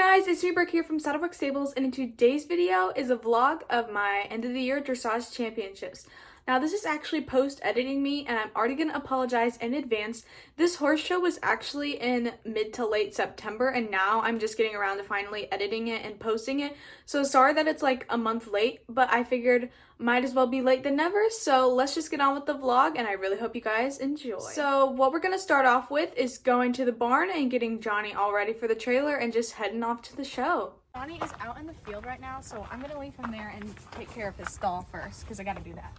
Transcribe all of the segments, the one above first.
Guys, it's me Brooke here from Saddlebrook Stables, and in today's video is a vlog of my end of the year dressage championships. Now this is actually post-editing me, and I'm already gonna apologize in advance. This horse show was actually in mid to late September, and now I'm just getting around to finally editing it and posting it. So sorry that it's like a month late, but I figured might as well be late than never. So let's just get on with the vlog, and I really hope you guys enjoy. So what we're gonna start off with is going to the barn and getting Johnny all ready for the trailer and just heading off to the show. Johnny is out in the field right now, so I'm gonna leave him there and take care of his stall first because I gotta do that.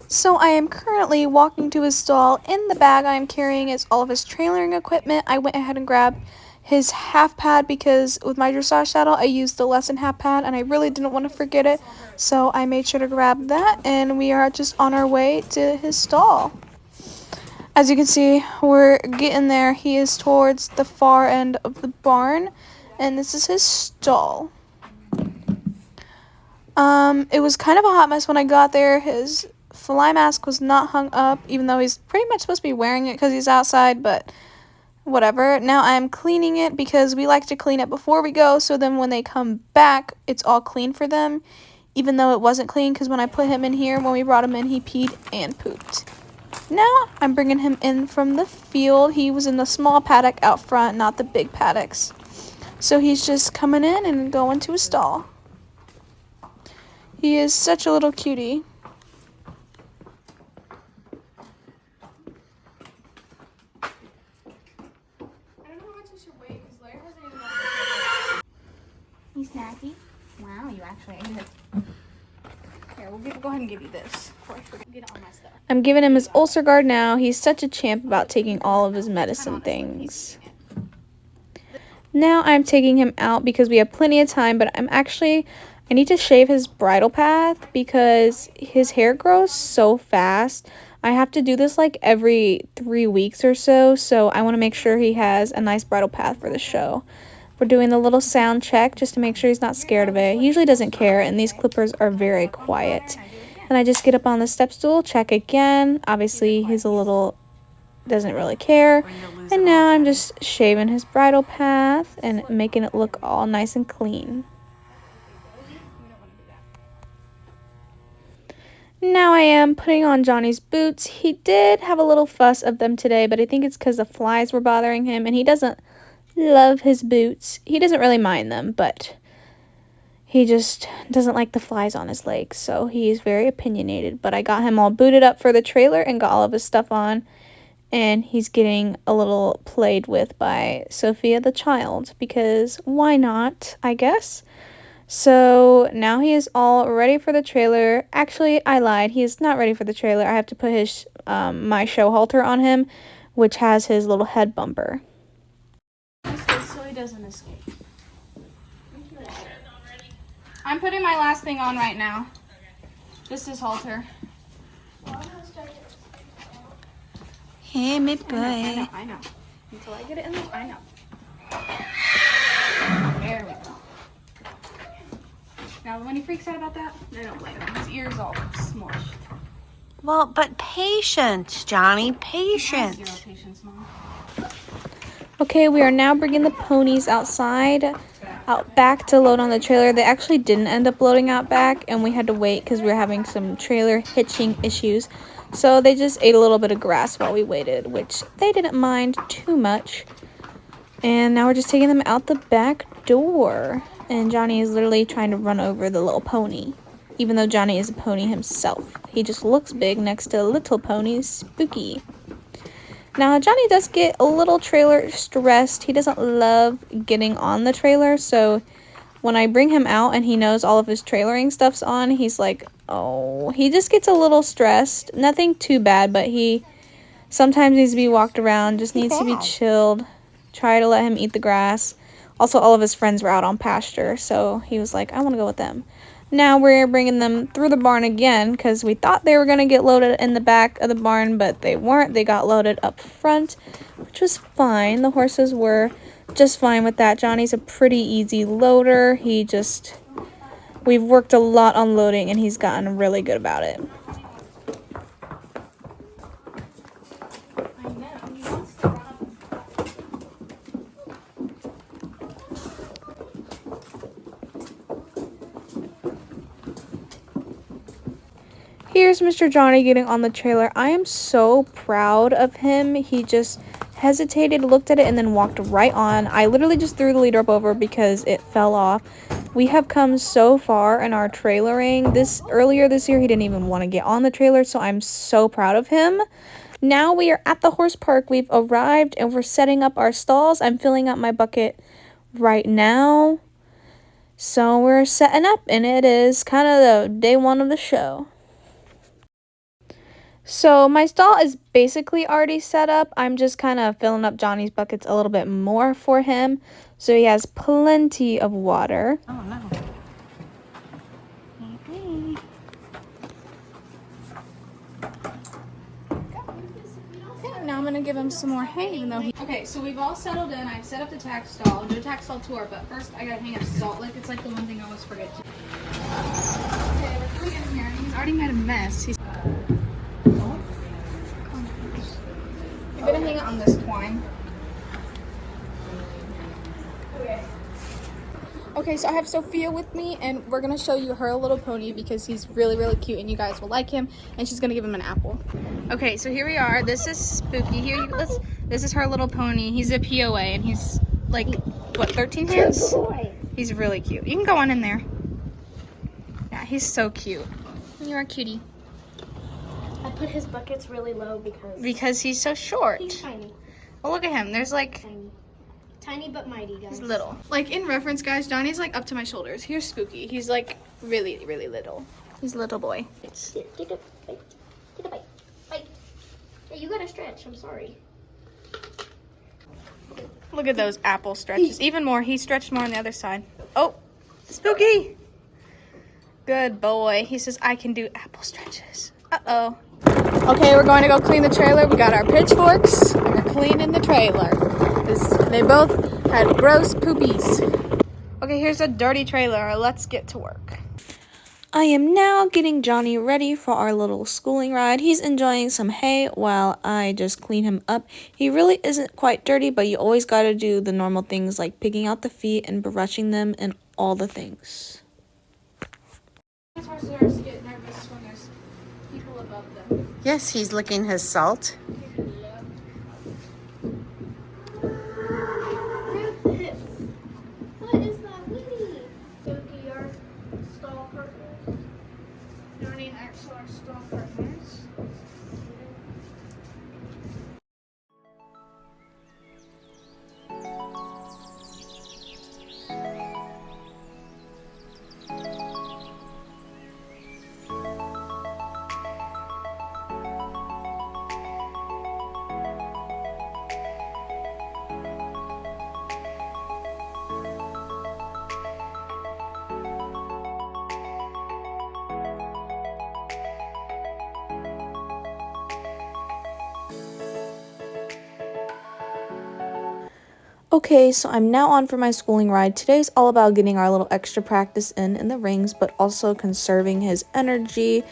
So I am currently walking to his stall. In the bag I am carrying is all of his trailering equipment. I went ahead and grabbed his half pad because with my dressage saddle I used the lesson half pad and I really didn't want to forget it. So I made sure to grab that, and we are just on our way to his stall. As you can see, we're getting there. He is towards the far end of the barn, and this is his stall. It was kind of a hot mess when I got there. His fly mask was not hung up, even though he's pretty much supposed to be wearing it because he's outside, but whatever. Now I'm cleaning it because we like to clean it before we go, so then when they come back, it's all clean for them, even though it wasn't clean because when I put him in here, when we brought him in, he peed and pooped. Now I'm bringing him in from the field. He was in the small paddock out front, not the big paddocks. So he's just coming in and going to his stall. He is such a little cutie. You snacky? Wow, you actually ate it. Here, we'll go ahead and give you this before I forget. Get all my stuff. I'm giving him his ulcer guard now. He's such a champ about taking all of his medicine things. Now I'm taking him out because we have plenty of time, but I need to shave his bridle path because his hair grows so fast. I have to do this like every 3 weeks or so, so I want to make sure he has a nice bridle path for the show. We're doing the little sound check just to make sure he's not scared of it. He usually doesn't care, and these clippers are very quiet. And I just get up on the step stool, check again. Obviously, he's a little, doesn't really care. And now I'm just shaving his bridle path and making it look all nice and clean. Now I am putting on Johnny's boots. He did have a little fuss of them today, but I think it's because the flies were bothering him, and he doesn't love his boots. He doesn't really mind them, but he just doesn't like the flies on his legs, so he's very opinionated. But I got him all booted up for the trailer and got all of his stuff on, and he's getting a little played with by Sophia the child, because why not, I guess. So now he is all ready for the trailer. Actually, I lied. He is not ready for the trailer. I have to put his my show halter on him, which has his little head bumper. So he doesn't escape. I'm putting my last thing on right now. This is halter. Hey, my boy. I know. Until I get it in there, I know. There we go. Now, when he freaks out about that, I don't blame him. His ears all smushed. Well, but patience, Johnny, He has patience. 0 patience, Mom. Okay, we are now bringing the ponies outside, out back to load on the trailer. They actually didn't end up loading out back, and we had to wait because we were having some trailer hitching issues. So they just ate a little bit of grass while we waited, which they didn't mind too much. And now we're just taking them out the back door. And Johnny is literally trying to run over the little pony, even though Johnny is a pony himself. He just looks big next to little ponies. Spooky. Now, Johnny does get a little trailer stressed. He doesn't love getting on the trailer, so when I bring him out and he knows all of his trailering stuff's on, he's like, oh, he just gets a little stressed. Nothing too bad, but he sometimes needs to be walked around, just needs to be chilled. Try to let him eat the grass. Also, all of his friends were out on pasture, so he was like, I want to go with them. Now we're bringing them through the barn again because we thought they were going to get loaded in the back of the barn, but they weren't. They got loaded up front, which was fine. The horses were just fine with that. Johnny's a pretty easy loader. We've worked a lot on loading, and he's gotten really good about it. I know. He wants to run up. Here's Mr. Johnny getting on the trailer. I am so proud of him. He just hesitated, looked at it, and then walked right on. I literally just threw the lead rope over because it fell off. We have come so far in our trailering. Earlier this year, he didn't even want to get on the trailer, so I'm so proud of him. Now we are at the horse park. We've arrived and we're setting up our stalls. I'm filling up my bucket right now. So we're setting up, and it is kind of the day one of the show. So my stall is basically already set up. I'm just kind of filling up Johnny's buckets a little bit more for him, so he has plenty of water. Oh no. Okay, now I'm gonna give him some more hay, even though he. Okay, so we've all settled in. I've set up the tack stall. I'll do a tack stall tour, but first I gotta hang a salt lick. It's like the one thing I always forget to do. Okay, we're coming in here. He's already made a mess. You're gonna hang it on this twine. Okay, so I have Sophia with me, and we're gonna show you her little pony because he's really, really cute, and you guys will like him. And she's gonna give him an apple. Okay, so here we are. This is Spooky. This is her little pony. He's a POA, and he's like what, 13 hands? He's really cute. You can go on in there. Yeah, he's so cute. You're a cutie. I put his buckets really low Because he's so short. he's tiny. Well, look at him. There's like. Tiny. Tiny but mighty, guys. He's little. Like in reference, guys, Johnny's like up to my shoulders. Here's Spooky. He's like really, really little. He's a little boy. Take a bite. Take a bite. Bite. Hey, you gotta stretch. I'm sorry. Look at those apple stretches. Even more. He stretched more on the other side. Oh, Spooky. Good boy. He says, I can do apple stretches. Uh-oh. Okay, we're going to go clean the trailer. We got our pitchforks, and we're cleaning the trailer. They both had gross poopies. Okay, here's a dirty trailer. Let's get to work. I am now getting Johnny ready for our little schooling ride. He's enjoying some hay while I just clean him up. He really isn't quite dirty, but you always got to do the normal things like picking out the feet and brushing them and all the things. Horses get nervous when there's people above them. Yes, he's licking his salt. What is that, Winnie? Dookie, our stall partners. Johnny and Axel are stall partners. Okay, so I'm now on for my schooling ride. Today's all about getting our little extra practice in the rings, but also conserving his energy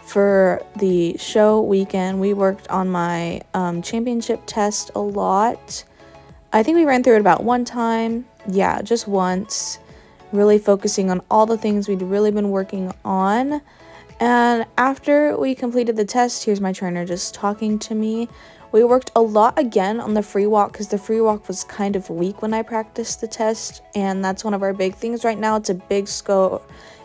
for the show weekend. We worked on my championship test a lot. I think we ran through it about one time. Yeah, just once. Really focusing on all the things we'd really been working on. And after we completed the test, here's my trainer just talking to me. We worked a lot again on the free walk because the free walk was kind of weak when I practiced the test, and that's one of our big things right now. It's a big score.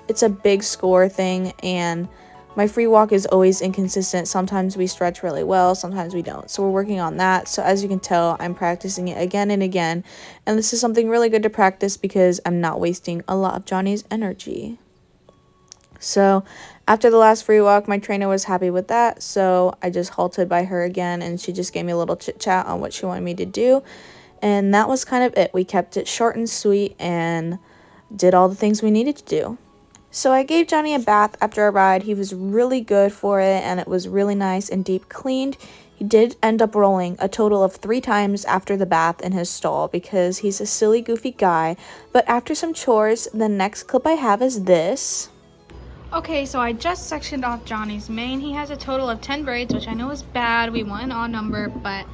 It's a big score thing, and my free walk is always inconsistent. Sometimes we stretch really well, sometimes we don't. So we're working on that. So as you can tell, I'm practicing it again and again, and this is something really good to practice because I'm not wasting a lot of Johnny's energy. So after the last free walk, my trainer was happy with that, so I just halted by her again, and she just gave me a little chit chat on what she wanted me to do, and that was kind of it. We kept it short and sweet and did all the things we needed to do. So I gave Johnny a bath after our ride. He was really good for it, and it was really nice and deep cleaned. He did end up rolling a total of 3 times after the bath in his stall because he's a silly, goofy guy. But after some chores, the next clip I have is this. Okay, so I just sectioned off Johnny's mane. He has a total of 10 braids, which I know is bad. We want an odd number, but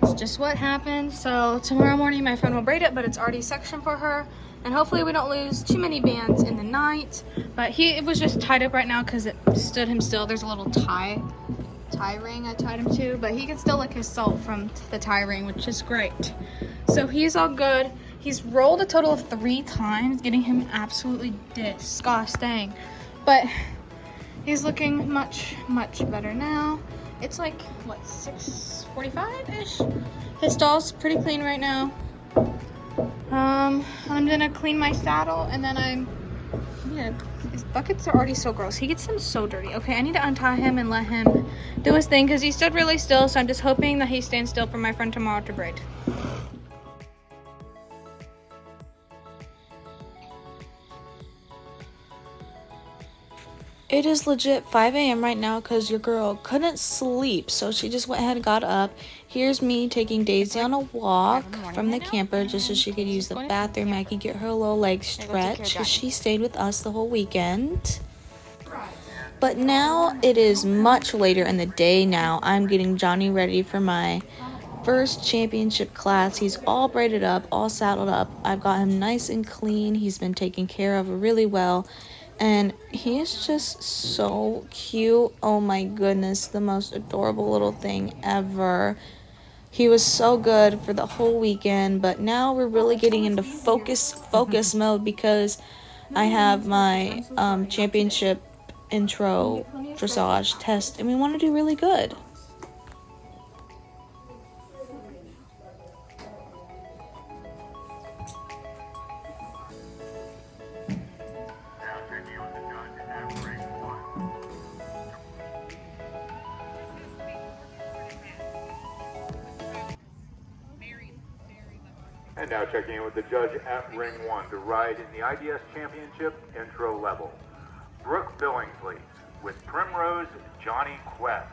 it's just what happened. So tomorrow morning my friend will braid it, but it's already sectioned for her. And hopefully we don't lose too many bands in the night. But it was just tied up right now because it stood him still. There's a little tie ring I tied him to, but he can still lick his salt from the tie ring, which is great. So he's all good. He's rolled a total of 3 times, getting him absolutely disgusting. But he's looking much, much better now. It's like, what, 6:45-ish? His stall's pretty clean right now. I'm gonna clean my saddle, and then his buckets are already so gross. He gets them so dirty. Okay, I need to untie him and let him do his thing because he stood really still, so I'm just hoping that he stands still for my friend tomorrow to braid. It is legit 5 a.m. right now because your girl couldn't sleep, so she just went ahead and got up. Here's me taking Daisy on a walk from the camper just so she could use the bathroom. I could get her a little leg stretch because she stayed with us the whole weekend. But now it is much later in the day now. I'm getting Johnny ready for my first championship class. He's all braided up, all saddled up. I've got him nice and clean. He's been taken care of really well. And he is just so cute. Oh my goodness, the most adorable little thing ever. He was so good for the whole weekend, but now we're really getting into focus mode because I have my championship intro dressage test, and we want to do really good. And now checking in with the judge at ring 1 to ride in the IDS Championship intro level, Brooke Billingsley with Primrose Johnny Quest.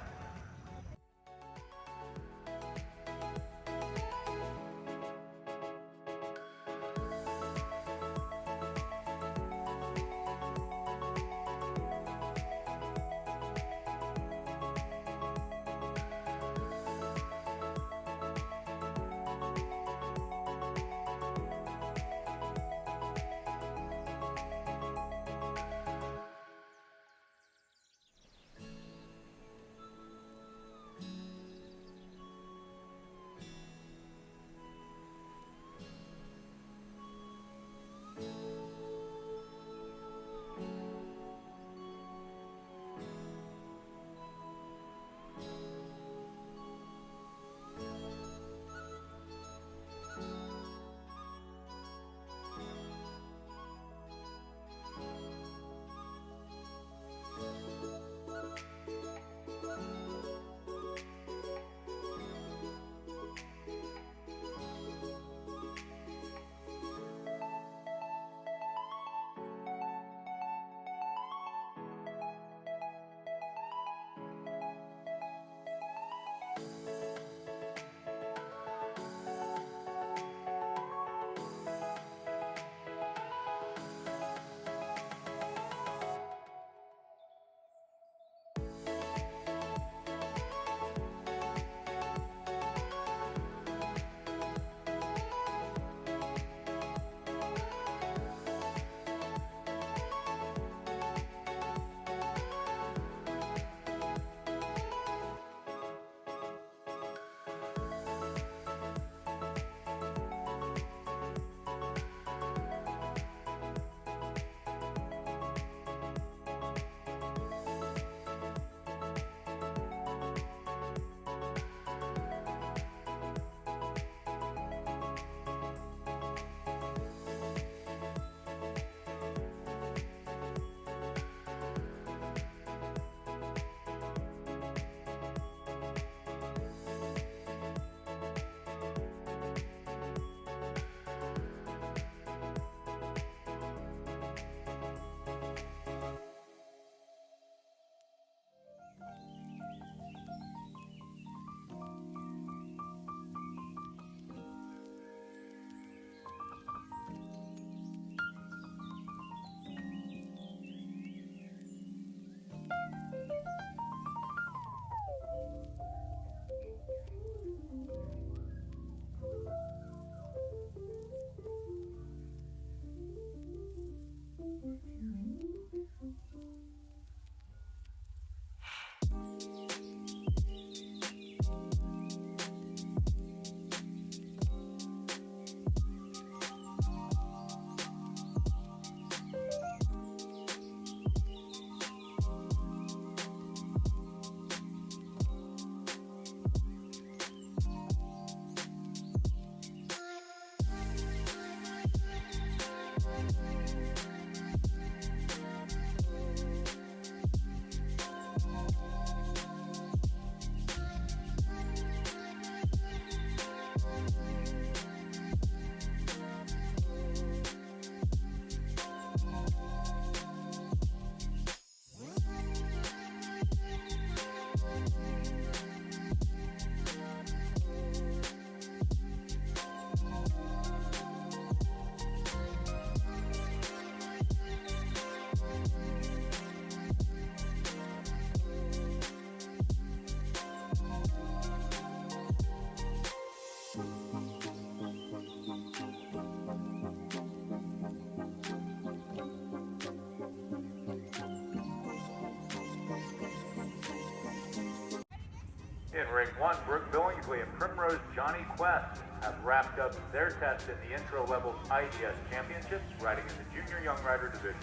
in ring 1, Brooke Billingsley and Primrose Johnny Quest have wrapped up their test in the intro level IDS championships, riding in the junior young rider division.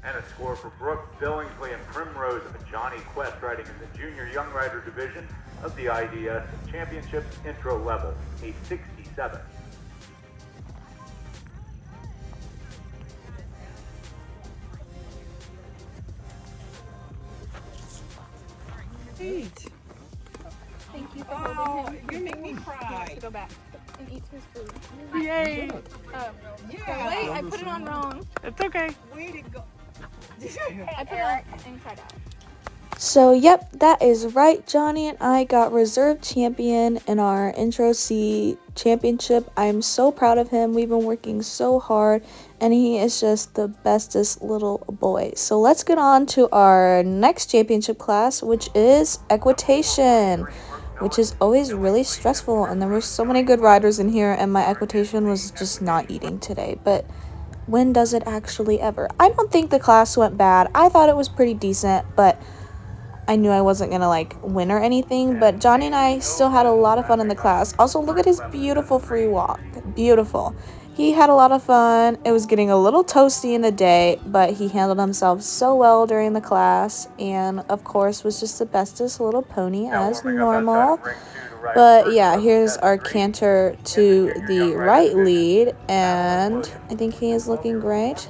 And a score for Brooke Billingsley and Primrose Johnny Quest riding in the junior young rider division of the IDS championships intro level, a 67. Eat. Thank you for Oh, holding him. you make me He wants cry. to go back and eat his food. Yay. Yeah. Wait, I put it on wrong. It's okay. Way to go. I put it on inside out. So, yep, that is right. Johnny and I got reserve champion in our Intro C championship. I'm so proud of him. We've been working so hard, and he is just the bestest little boy. So let's get on to our next championship class, which is Equitation, which is always really stressful. And there were so many good riders in here, and my Equitation was just not eating today. But when does it actually ever? I don't think the class went bad. I thought it was pretty decent, but I knew I wasn't gonna like win or anything, but Johnny and I still had a lot of fun in the class. Also, look at his beautiful free walk. Beautiful. He had a lot of fun. It was getting a little toasty in the day, but he handled himself so well during the class, and of course was just the bestest little pony as normal. But yeah, here's our canter to the right lead, and I think he is looking great.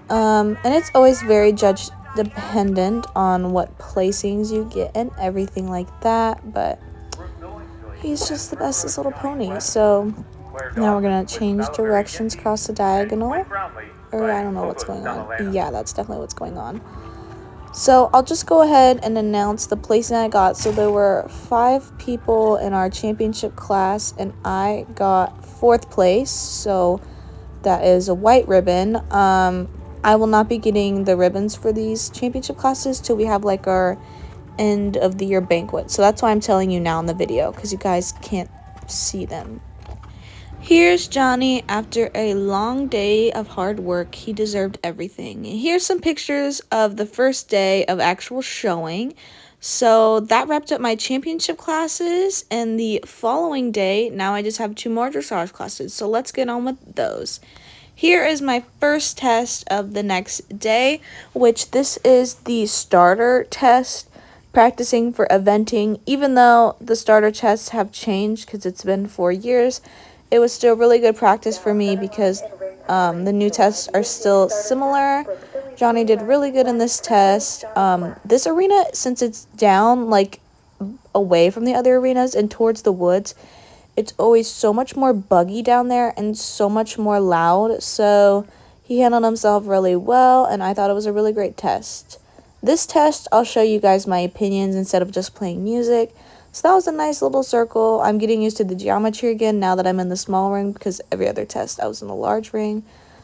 And it's always very judge dependent on what placings you get and everything like that, but he's just the bestest little pony. So now we're gonna change directions across the diagonal, or I don't know what's going on. Yeah, that's definitely what's going on. So I'll just go ahead and announce the placing I got. So there were 5 people in our championship class, and I got 4th place, so that is a white ribbon. I will not be getting the ribbons for these championship classes till we have like our end of the year banquet. So that's why I'm telling you now in the video, because you guys can't see them. Here's Johnny after a long day of hard work. He deserved everything. Here's some pictures of the first day of actual showing. So that wrapped up my championship classes, and the following day, now I just have 2 more dressage classes. So let's get on with those. Here is my first test of the next day, which this is the starter test, practicing for eventing. Even though the starter tests have changed because it's been 4 years, it was still really good practice for me because the new tests are still similar. Johnny did really good in this test. This arena, since it's down like away from the other arenas and towards the woods, it's always so much more buggy down there and so much more loud. So he handled himself really well, and I thought it was a really great test. This test, I'll show you guys my opinions instead of just playing music. So that was a nice little circle. I'm getting used to the geometry again now that I'm in the small ring, because every other test I was in the large ring.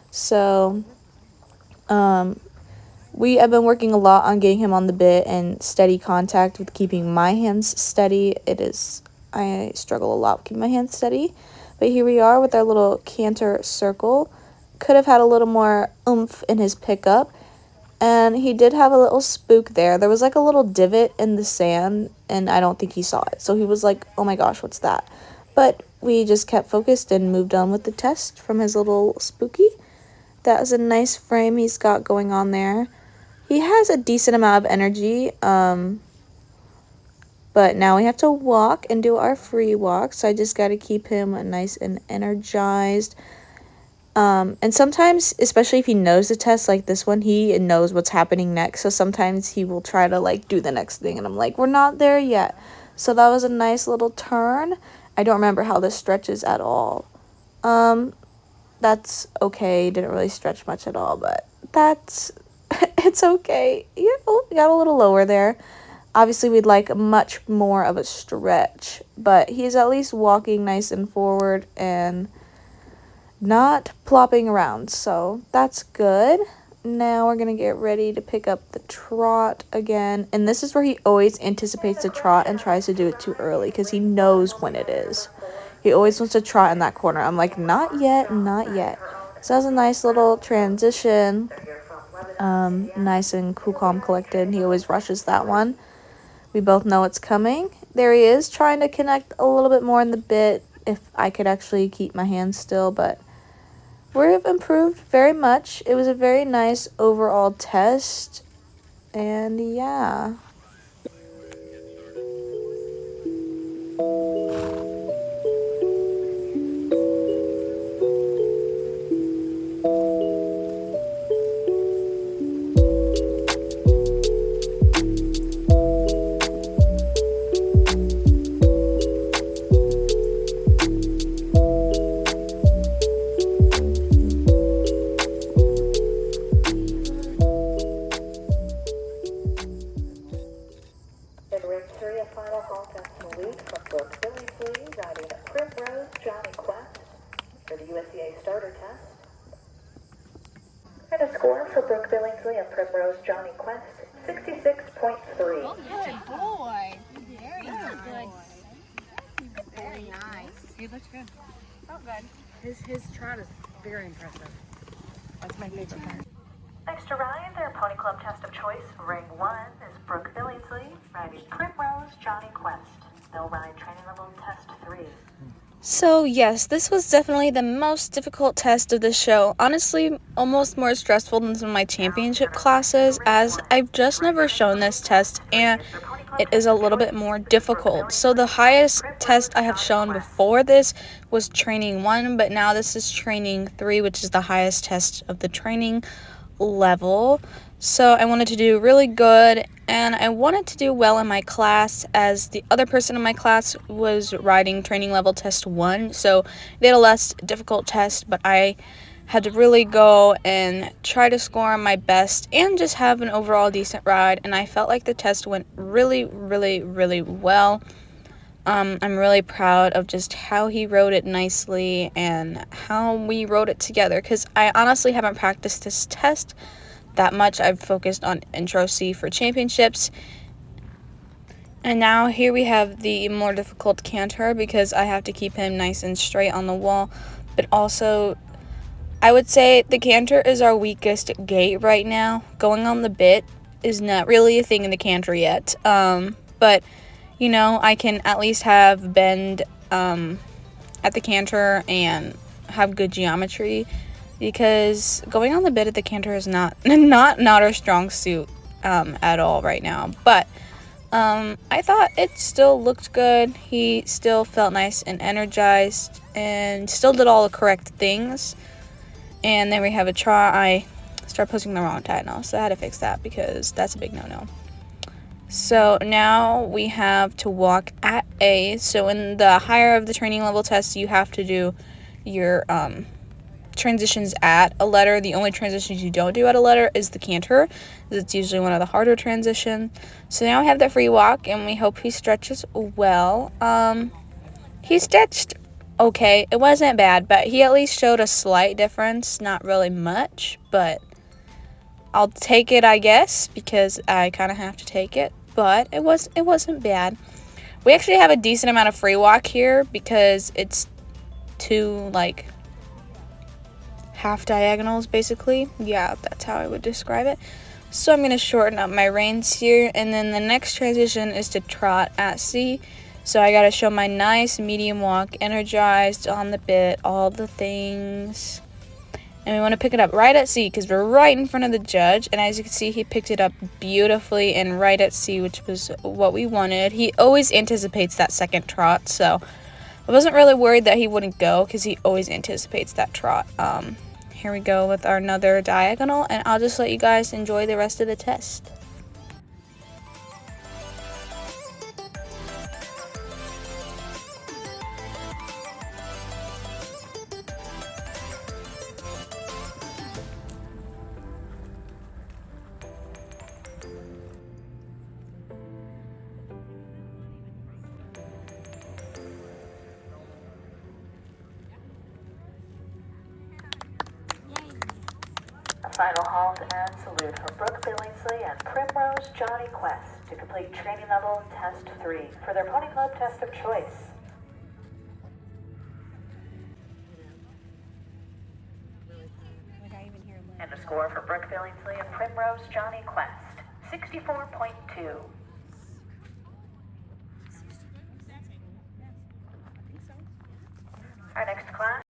So we have been working a lot on getting him on the bit and steady contact with keeping my hands steady. I struggle a lot with keeping my hands steady. But here we are with our little canter circle. Could have had a little more oomph in his pickup. And he did have a little spook there. There was like a little divot in the sand, and I don't think he saw it. So he was like, oh my gosh, what's that? But we just kept focused and moved on with the test from his little spooky. That is a nice frame he's got going on there. He has a decent amount of energy, but now we have to walk and do our free walk, so I just got to keep him nice and energized. And sometimes, especially if he knows the test like this one, he knows what's happening next, so sometimes he will try to like do the next thing, and I'm like, we're not there yet. So that was a nice little turn. I don't remember how this stretches at all. That's okay. Didn't really stretch much at all, but that's it's okay. Yeah, oh, got a little lower there. Obviously, we'd like much more of a stretch, but he's at least walking nice and forward and not plopping around, so that's good. Now we're gonna get ready to pick up the trot again, and this is where he always anticipates the trot and tries to do it too early because he knows when it is. He always wants to trot in that corner. I'm like, not yet, not yet. So that was a nice little transition. Nice and cool, calm, collected. He always rushes that one. We both know it's coming. There he is, trying to connect a little bit more in the bit, if I could actually keep my hands still, but we've improved very much. It was a very nice overall test, and yeah. In ring 3, a final halt and salute from Brooke Billingsley, riding Primrose Johnny Quest for the USCA starter test. And a score for Brooke Billingsley and Primrose Johnny Quest, 66.3. Oh, good boy. Very good. Very nice. He looks good. Felt good. His trot is very impressive. That's my favorite part. Next to ride their Pony Club test of choice, ring 1 is Brooke Billingsley, riding Primrose Johnny Quest. They'll ride training level test 3. So yes, this was definitely the most difficult test of the show. Honestly, almost more stressful than some of my championship classes, as I've just never shown this test and it is a little bit more difficult. So the highest test I have shown before this was training 1, but now this is training 3, which is the highest test of the training level. So I wanted to do really good, and I wanted to do well in my class, as the other person in my class was riding training level test 1, so they had a less difficult test, but I had to really go and try to score my best and just have an overall decent ride, and I felt like the test went really well. I'm really proud of just how he rode it nicely and how we rode it together, because I honestly haven't practiced this test that much. I've focused on Intro C for championships. And now here we have the more difficult canter, because I have to keep him nice and straight on the wall. But also, I would say the canter is our weakest gait right now. Going on the bit is not really a thing in the canter yet. But, you know, I can at least have bend at the canter and have good geometry, because going on the bit at the canter is not our strong suit at all right now. But I thought it still looked good. He still felt nice and energized and still did all the correct things. And then we have a trot. I started posting the wrong title, so I had to fix that because that's a big no-no. So now we have to walk at A. So in the higher of the training level tests, you have to do your transitions at a letter. The only transitions you don't do at a letter is the canter. It's usually one of the harder transitions. So now we have the free walk, and we hope he stretches well. He stretched okay. It wasn't bad, but he at least showed a slight difference. Not really much, but I'll take it, I guess, because I kind of have to take it. But it wasn't bad. We actually have a decent amount of free walk here because it's two, like, half diagonals, basically. Yeah, that's how I would describe it. So I'm going to shorten up my reins here, and then the next transition is to trot at C. So I got to show my nice medium walk, energized on the bit, all the things. And we want to pick it up right at C because we're right in front of the judge. And as you can see, he picked it up beautifully and right at C, which was what we wanted. He always anticipates that second trot, so I wasn't really worried that he wouldn't go because he always anticipates that trot. Here we go with our another diagonal, and I'll just let you guys enjoy the rest of the test. A final halt and salute from Brooke Billingsley and Primrose Johnny Quest to complete training level test 3 for their Pony Club test of choice. And the score for Brooke Billingsley and Primrose Johnny Quest, 64.2. Our next class.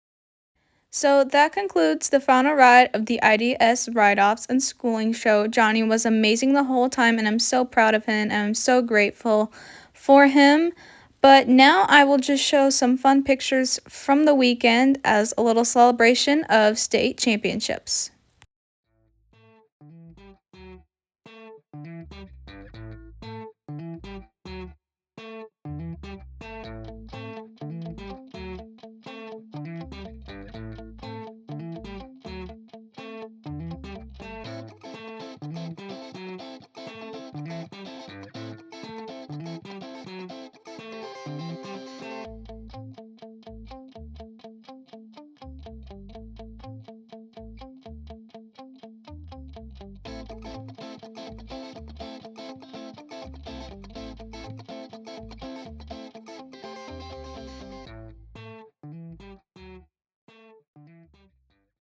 So that concludes the final ride of the IDS Ride-Offs and Schooling Show. Johnny was amazing the whole time, and I'm so proud of him, and I'm so grateful for him. But now I will just show some fun pictures from the weekend as a little celebration of state championships.